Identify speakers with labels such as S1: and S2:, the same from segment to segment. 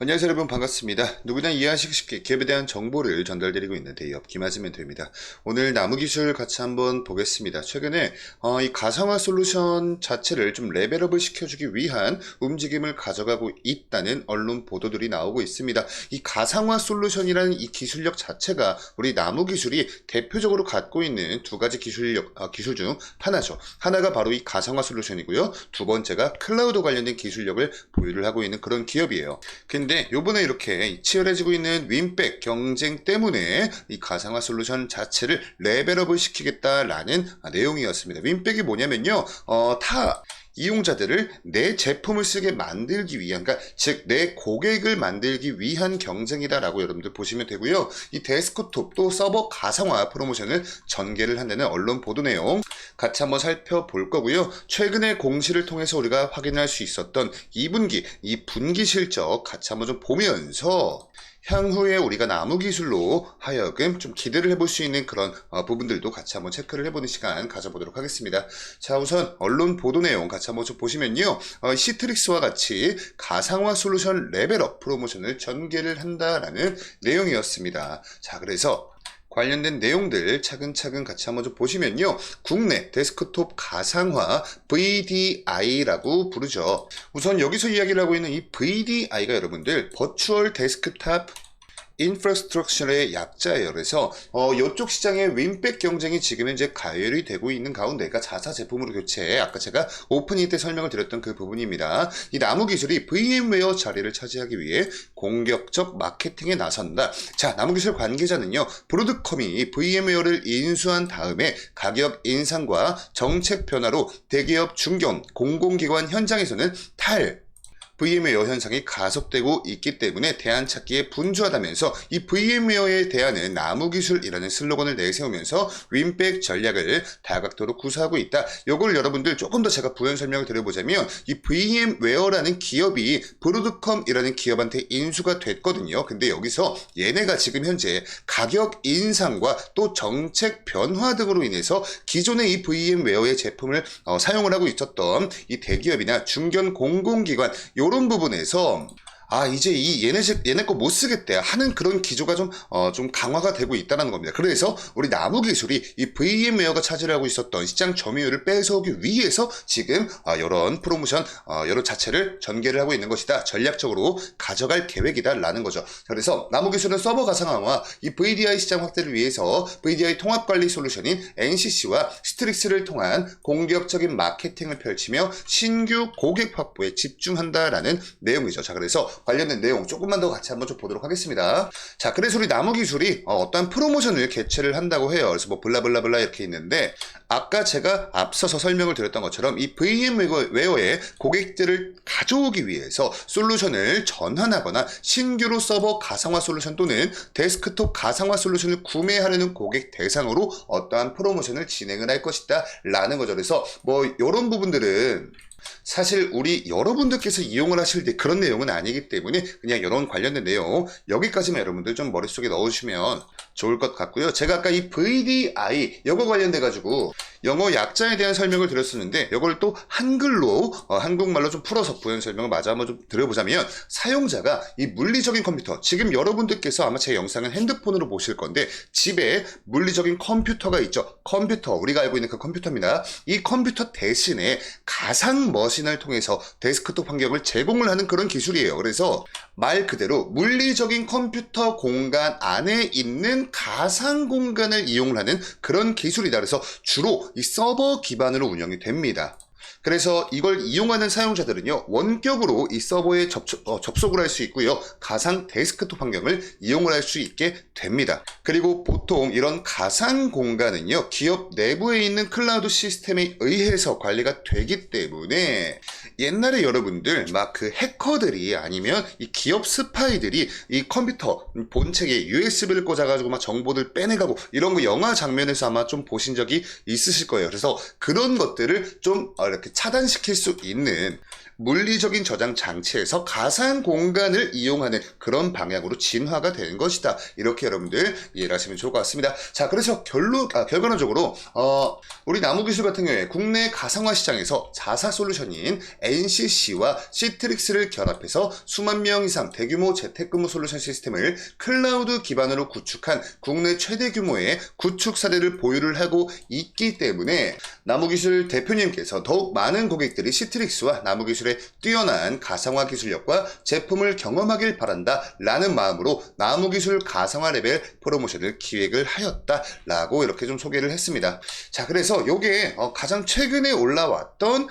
S1: 안녕하세요 여러분, 반갑습니다. 누구나 이해하시기 쉽게 기업에 대한 정보를 전달드리고 있는 대기업 김하지멘토입니다. 오늘 나무기술 같이 한번 보겠습니다. 최근에 이 가상화 솔루션 자체를 좀 레벨업을 시켜주기 위한 움직임을 가져가고 있다는 언론 보도들이 나오고 있습니다. 이 가상화 솔루션이라는 이 기술력 자체가 우리 나무기술이 대표적으로 갖고 있는 두 가지 기술 중 하나죠. 하나가 바로 이 가상화 솔루션이고요. 두 번째가 클라우드 관련된 기술력을 보유를 하고 있는 그런 기업이에요. 근데 요번에 이렇게 치열해지고 있는 윈백 경쟁 때문에 이 가상화 솔루션 자체를 레벨업을 시키겠다라는 내용이었습니다. 윈백이 뭐냐면요, 타 이용자들을 내 제품을 쓰게 만들기 위한, 그러니까 즉 내 고객을 만들기 위한 경쟁이다라고 여러분들 보시면 되고요. 이 데스크톱 또 서버 가상화 프로모션을 전개를 한다는 언론 보도 내용 같이 한번 살펴볼 거고요. 최근에 공시를 통해서 우리가 확인할 수 있었던 2분기, 이 분기 실적 같이 한번 좀 보면서 향후에 우리가 나무기술로 하여금 좀 기대를 해볼 수 있는 그런 부분들도 같이 한번 체크를 해보는 시간 가져보도록 하겠습니다. 자, 우선 언론 보도 내용 같이 한번 좀 보시면요, 시트릭스와 같이 가상화 솔루션 레벨업 프로모션을 전개를 한다라는 내용이었습니다. 자, 그래서 관련된 내용들 차근차근 같이 한번 좀 보시면요, 국내 데스크톱 가상화 VDI라고 부르죠. 우선 여기서 이야기를 하고 있는 이 VDI가 여러분들 버추얼 데스크탑 인프라스트럭처의 약자예요. 그래서 이쪽 시장의 윈백 경쟁이 지금 현재 가열이 되고 있는 가운데가 자사 제품으로 교체, 아까 제가 오프닝 때 설명을 드렸던 그 부분입니다. 이 나무기술이 VM웨어 자리를 차지하기 위해 공격적 마케팅에 나선다. 자, 나무기술 관계자는요, 브로드컴이 VM웨어를 인수한 다음에 가격 인상과 정책 변화로 대기업 중견 공공기관 현장에서는 VM웨어 현상이 가속되고 있기 때문에 대안 찾기에 분주하다면서 이 VM웨어에 대한 나무기술이라는 슬로건을 내세우면서 윈백 전략을 다각도로 구사하고 있다. 요걸 여러분들 조금 더 제가 부연 설명을 드려보자면, 이 VM웨어라는 기업이 브로드컴이라는 기업한테 인수가 됐거든요. 근데 여기서 얘네가 지금 현재 가격 인상과 또 정책 변화 등으로 인해서 기존의 이 VM웨어의 제품을 사용을 하고 있었던 이 대기업이나 중견 공공기관 요런 부분에서 이제 얘네 거 못 쓰겠대 하는 그런 기조가 좀 강화가 되고 있다는 겁니다. 그래서 우리 나무기술이 이 VM웨어가 차지하고 있었던 시장 점유율을 뺏어오기 위해서 지금 이런 프로모션, 이런 자체를 전개를 하고 있는 것이다. 전략적으로 가져갈 계획이다라는 거죠. 그래서 나무기술은 서버 가상화와 이 VDI 시장 확대를 위해서 VDI 통합관리 솔루션인 NCC와 스트릭스를 통한 공격적인 마케팅을 펼치며 신규 고객 확보에 집중한다라는 내용이죠. 자, 그래서 관련된 내용 조금만 더 같이 한번 좀 보도록 하겠습니다. 자, 그래서 우리 나무기술이 어떠한 프로모션을 개최를 한다고 해요. 그래서 뭐 블라블라블라 이렇게 있는데, 아까 제가 앞서서 설명을 드렸던 것처럼 이 VM웨어의 고객들을 가져오기 위해서 솔루션을 전환하거나 신규로 서버 가상화 솔루션 또는 데스크톱 가상화 솔루션을 구매하려는 고객 대상으로 어떠한 프로모션을 진행을 할 것이다 라는 거죠. 그래서 뭐 이런 부분들은 사실 우리 여러분들께서 이용을 하실 때 그런 내용은 아니기 때문에 그냥 이런 관련된 내용 여기까지만 여러분들 좀 머릿속에 넣어주시면 좋을 것 같고요. 제가 아까 이 VDI 이거 관련돼 가지고 영어 약자에 대한 설명을 드렸었는데, 이걸 또 한글로 한국말로 좀 풀어서 부연 설명을 마저 한번 좀 드려보자면, 사용자가 이 물리적인 컴퓨터, 지금 여러분들께서 아마 제 영상은 핸드폰으로 보실 건데 집에 물리적인 컴퓨터가 있죠. 컴퓨터, 우리가 알고 있는 그 컴퓨터입니다. 이 컴퓨터 대신에 가상 머신을 통해서 데스크톱 환경을 제공을 하는 그런 기술이에요. 그래서 말 그대로 물리적인 컴퓨터 공간 안에 있는 가상 공간을 이용을 하는 그런 기술이다. 그래서 주로 이 서버 기반으로 운영이 됩니다. 그래서 이걸 이용하는 사용자들은요, 원격으로 이 서버에 접속을 할 수 있고요, 가상 데스크톱 환경을 이용을 할 수 있게 됩니다. 그리고 보통 이런 가상 공간은요, 기업 내부에 있는 클라우드 시스템에 의해서 관리가 되기 때문에 옛날에 여러분들 막 그 해커들이 아니면 이 기업 스파이들이 이 컴퓨터 본체에 USB를 꽂아가지고 막 정보들 빼내가고 이런 거 영화 장면에서 아마 좀 보신 적이 있으실 거예요. 그래서 그런 것들을 좀 이렇게 차단시킬 수 있는 물리적인 저장 장치에서 가상 공간을 이용하는 그런 방향으로 진화가 되는 것이다. 이렇게 여러분들 이해를 하시면 좋을 것 같습니다. 자, 그래서 결과론적으로 우리 나무기술 같은 경우에 국내 가상화 시장에서 자사 솔루션인 NCC와 시트릭스를 결합해서 수만 명 이상 대규모 재택근무 솔루션 시스템을 클라우드 기반으로 구축한 국내 최대 규모의 구축 사례를 보유를 하고 있기 때문에 나무기술 대표님께서 더욱 많은 고객들이 시트릭스와 나무기술의 뛰어난 가상화 기술력과 제품을 경험하길 바란다 라는 마음으로 나무기술 가상화 레벨 프로모션을 기획을 하였다 라고 이렇게 좀 소개를 했습니다. 자, 그래서 요게 가장 최근에 올라왔던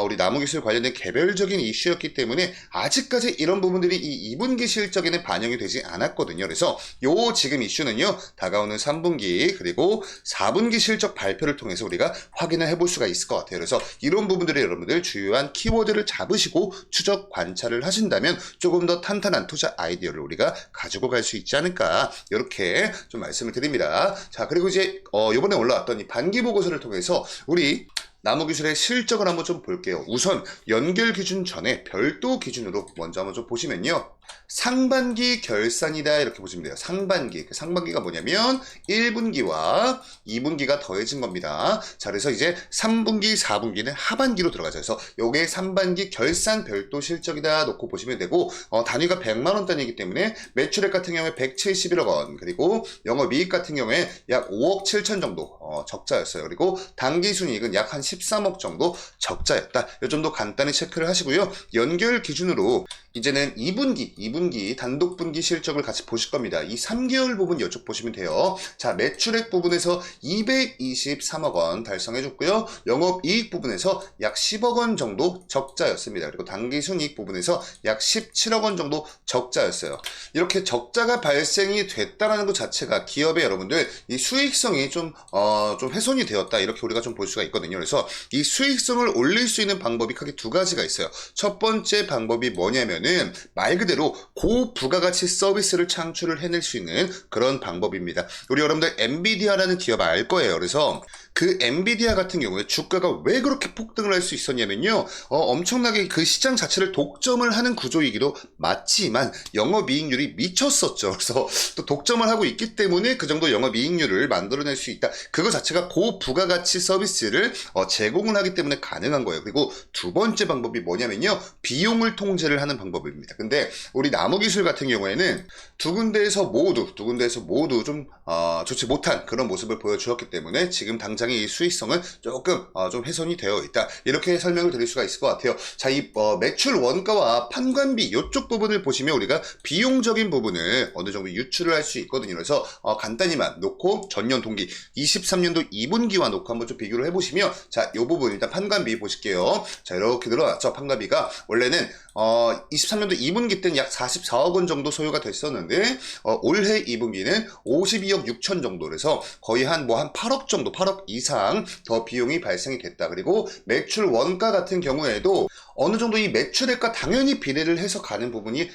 S1: 우리 나무기술 관련된 개별적인 이슈였기 때문에 아직까지 이런 부분들이 이 2분기 실적에는 반영이 되지 않았거든요. 그래서 요 지금 이슈는요, 다가오는 3분기 그리고 4분기 실적 발표를 통해서 우리가 확인을 해볼 수가 있을 것 같아요. 그래서 이런 부분들이 여러분들 주요한 키워드를 잡으시고 추적 관찰을 하신다면 조금 더 탄탄한 투자 아이디어를 우리가 가지고 갈 수 있지 않을까, 이렇게 좀 말씀을 드립니다. 자, 그리고 이제 이번에 올라왔던 이 반기 보고서를 통해서 우리 나무기술의 실적을 한번 좀 볼게요. 우선 연결 기준 전에 별도 기준으로 먼저 한번 좀 보시면요, 상반기 결산이다 이렇게 보시면 돼요. 상반기가 뭐냐면 1분기와 2분기가 더해진 겁니다. 자, 그래서 이제 3분기 4분기는 하반기로 들어가죠. 그래서 요게 상반기 결산 별도 실적이다 놓고 보시면 되고, 단위가 100만원 단위이기 때문에 매출액 같은 경우에 171억 원, 그리고 영업이익 같은 경우에 약 5억 7천 정도 적자였어요. 그리고 당기순이익은 약 한 13억 정도 적자였다. 이 정도 간단히 체크를 하시고요. 연결 기준으로 이제는 2분기 단독 분기 실적을 같이 보실 겁니다. 이 3개월 부분 이쪽 보시면 돼요. 자, 매출액 부분에서 223억 원 달성해줬고요. 영업이익 부분에서 약 10억 원 정도 적자였습니다. 그리고 당기순이익 부분에서 약 17억 원 정도 적자였어요. 이렇게 적자가 발생이 됐다는 것 자체가 기업의 여러분들 이 수익성이 좀 훼손이 되었다, 이렇게 우리가 좀 볼 수가 있거든요. 그래서 이 수익성을 올릴 수 있는 방법이 크게 두 가지가 있어요. 첫 번째 방법이 뭐냐면은 말 그대로 고부가가치 서비스를 창출을 해낼 수 있는 그런 방법입니다. 우리 여러분들 엔비디아라는 기업 알 거예요. 그래서 그 엔비디아 같은 경우에 주가가 왜 그렇게 폭등을 할 수 있었냐면요, 엄청나게 그 시장 자체를 독점을 하는 구조이기도 맞지만 영업이익률이 미쳤었죠. 그래서 또 독점을 하고 있기 때문에 그 정도 영업이익률을 만들어낼 수 있다. 그거 자체가 고부가가치 서비스를 제공을 하기 때문에 가능한 거예요. 그리고 두 번째 방법이 뭐냐면요, 비용을 통제를 하는 방법입니다. 근데 우리 나무기술 같은 경우에는 두 군데에서 모두 좀 좋지 못한 그런 모습을 보여주었기 때문에 지금 당장의 이 수익성은 조금 좀 훼손이 되어 있다, 이렇게 설명을 드릴 수가 있을 것 같아요. 자, 이 매출 원가와 판관비 이쪽 부분을 보시면 우리가 비용적인 부분을 어느 정도 유출을 할 수 있거든요. 그래서 간단히만 놓고 전년 동기 23년도 2분기와 놓고 한번 좀 비교를 해보시면, 자, 이 부분 일단 판관비 보실게요. 자, 이렇게 늘어났죠. 판관비가 원래는 23년도 2분기 때는 약 44억 원 정도 소요가 됐었는데 올해 2분기는 52억 6천 정도, 그래서 거의 한 8억 정도, 8억 이상 더 비용이 발생이 됐다. 그리고 매출 원가 같은 경우에도 어느 정도 이 매출액과 당연히 비례를 해서 가는 부분이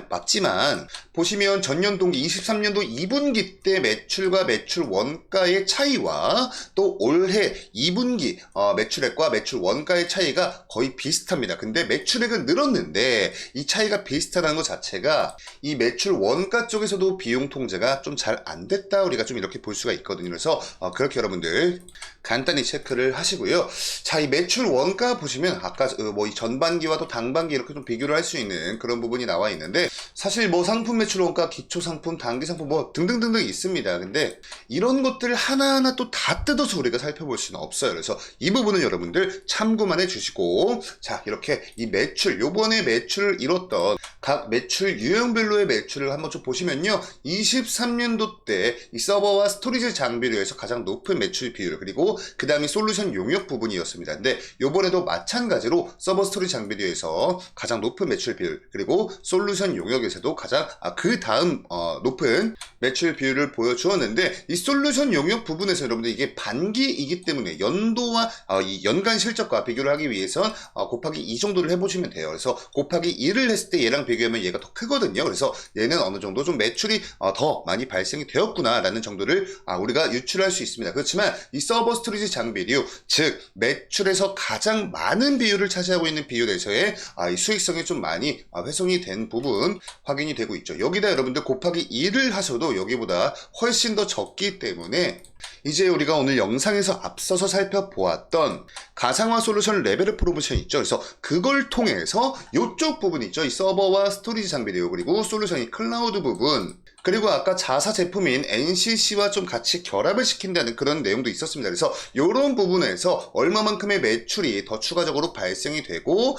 S1: 맞지만, 보시면 전년 동기 23년도 2분기 때 매출과 매출 원가의 차이와 또 올해 2분기 매출액과 매출 원가의 차이가 거의 비슷합니다. 근데 매출액은 늘었는데 이 차이가 비슷하다는 것 자체가 이 매출 원가 쪽에서도 비용 통제가 좀 잘 안 됐다, 우리가 좀 이렇게 볼 수가 있거든요. 그래서 그렇게 여러분들 간단히 체크를 하시고요. 자, 이 매출 원가 보시면 아까 이 전반기와 또 당반기 이렇게 좀 비교를 할 수 있는 그런 부분이 나와 있는데, 사실 상품 매출 원가, 기초 상품, 단기 상품 등등등등 있습니다. 근데 이런 것들 하나하나 또 다 뜯어서 우리가 살펴볼 수는 없어요. 그래서 이 부분은 여러분들 참고만 해주시고, 자, 이렇게 이 매출, 요번에 매출을 이뤘던 각 매출 유형별로의 매출을 한번 좀 보시면요, 23년도 때 이 서버와 스토리지 장비로 해서 가장 높은 매출 비율, 그리고 그 다음에 솔루션 용역 부분이었습니다. 근데 요번에도 마찬가지로 서버 스토리지 장비로에서 가장 높은 매출 비율, 그리고 솔루션 용역에서도 가장 그 다음 높은 매출 비율을 보여주었는데, 이 솔루션 용역 부분에서 여러분들 이게 반기이기 때문에 연도와 이 연간 실적과 비교를 하기 위해선 곱하기 2 정도를 해보시면 돼요. 그래서 곱하기 2를 했을 때 얘랑 비교하면 얘가 더 크거든요. 그래서 얘는 어느 정도 좀 매출이 더 많이 발생이 되었구나라는 정도를 우리가 유출할 수 있습니다. 그렇지만 이 서버 스토리지 장비류, 즉 매출에서 가장 많은 비율을 차지하고 있는 비율에서의 이 수익성이 좀 많이 훼손이 된 부분 확인이 되고 있죠. 여기다 여러분들 곱하기 2를 하셔도 여기보다 훨씬 더 적기 때문에 이제 우리가 오늘 영상에서 앞서서 살펴보았던 가상화 솔루션 레벨업 프로모션 있죠. 그래서 그걸 통해서 이쪽 부분 있죠. 이 서버와 스토리지 장비류 그리고 솔루션이 클라우드 부분 그리고 아까 자사 제품인 NCC와 좀 같이 결합을 시킨다는 그런 내용도 있었습니다. 그래서 이런 부분에서 얼마만큼의 매출이 더 추가적으로 발생이 되고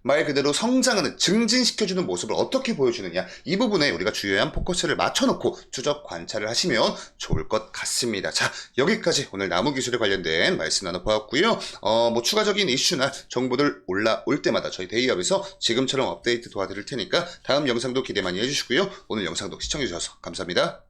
S1: 말 그대로 성장하는 증진시켜주는 모습을 어떻게 보여주느냐 이 부분에 우리가 주요한 포커스를 맞춰놓고 추적 관찰을 하시면 좋을 것 같습니다. 자, 여기까지 오늘 나무기술에 관련된 말씀 나눠보았고요. 뭐 추가적인 이슈나 정보들 올라올 때마다 저희 데이업에서 지금처럼 업데이트 도와드릴 테니까 다음 영상도 기대 많이 해주시고요. 오늘 영상도 시청해주셔서 감사합니다.